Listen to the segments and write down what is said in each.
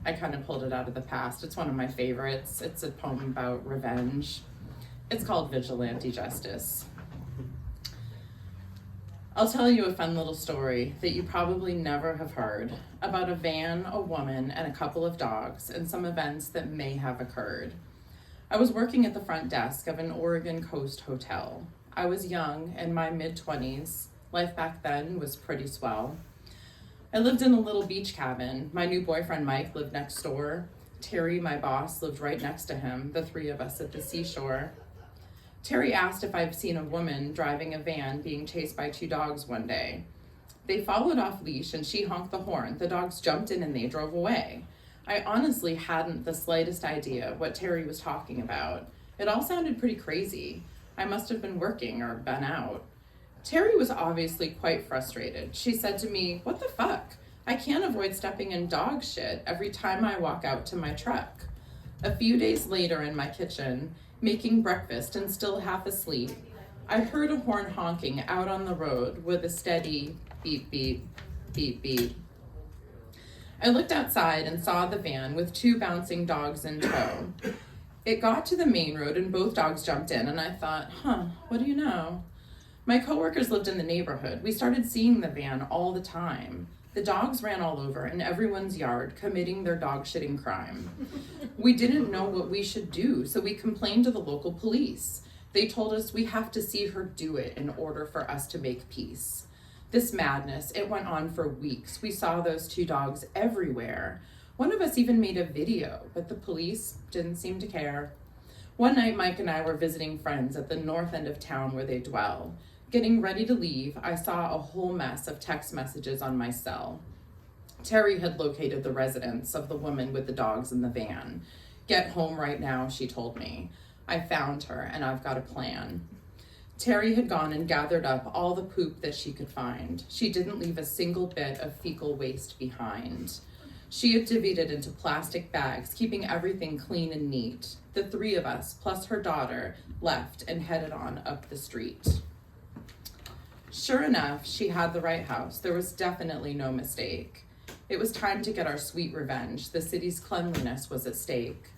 I kind of pulled it out of the past. It's one of my favorites. It's a poem about revenge. It's called Vigilante Justice. I'll tell you a fun little story that you probably never have heard about a van, a woman, and a couple of dogs and some events that may have occurred. I was working at the front desk of an Oregon Coast hotel. I was young, in my mid-20s. Life back then was pretty swell. I lived in a little beach cabin. My new boyfriend, Mike, lived next door. Terry, my boss, lived right next to him, the three of us at the seashore. Terry asked if I've seen a woman driving a van being chased by two dogs one day. They followed off leash and she honked the horn. The dogs jumped in and they drove away. I honestly hadn't the slightest idea what Terry was talking about. It all sounded pretty crazy. I must have been working or been out. Terry was obviously quite frustrated. She said to me, "What the fuck? I can't avoid stepping in dog shit every time I walk out to my truck." A few days later in my kitchen, making breakfast and still half asleep, I heard a horn honking out on the road with a steady beep, beep, beep, beep. I looked outside and saw the van with two bouncing dogs in tow. It got to the main road and both dogs jumped in and I thought, what do you know? My coworkers lived in the neighborhood. We started seeing the van all the time. The dogs ran all over in everyone's yard, committing their dog shitting crime. We didn't know what we should do, so we complained to the local police. They told us we have to see her do it in order for us to make peace. This madness, it went on for weeks. We saw those two dogs everywhere. One of us even made a video, but the police didn't seem to care. One night, Mike and I were visiting friends at the north end of town where they dwell. Getting ready to leave, I saw a whole mess of text messages on my cell. Terry had located the residence of the woman with the dogs in the van. "Get home right now," she told me. I found her, and I've got a plan. Terry had gone and gathered up all the poop that she could find. She didn't leave a single bit of fecal waste behind. She had divvied it into plastic bags, keeping everything clean and neat. The three of us, plus her daughter, left and headed on up the street. Sure enough, she had the right house. There was definitely no mistake. It was time to get our sweet revenge. The city's cleanliness was at stake.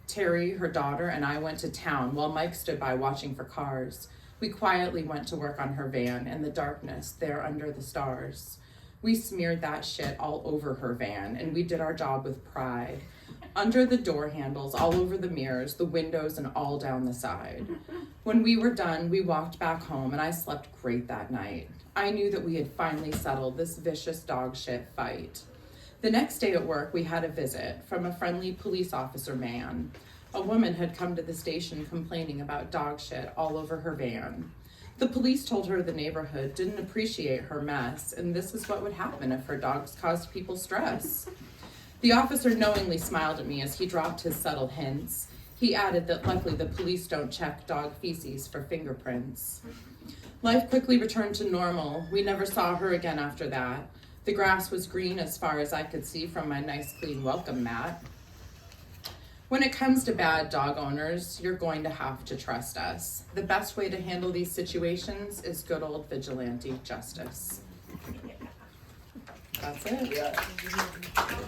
Terry, her daughter, and I went to town while Mike stood by watching for cars. We quietly went to work on her van in the darkness there under the stars. We smeared that shit all over her van, and we did our job with pride. Under the door handles, all over the mirrors, the windows, and all down the side. When we were done, we walked back home, and I slept great that night. I knew that we had finally settled this vicious dog shit fight. The next day at work, we had a visit from a friendly police officer man. A woman had come to the station complaining about dog shit all over her van. The police told her the neighborhood didn't appreciate her mess, and this is what would happen if her dogs caused people stress. The officer knowingly smiled at me as he dropped his subtle hints. He added that luckily the police don't check dog feces for fingerprints. Life quickly returned to normal. We never saw her again after that. The grass was green as far as I could see from my nice clean welcome mat. When it comes to bad dog owners, you're going to have to trust us. The best way to handle these situations is good old vigilante justice. That's it. Yeah.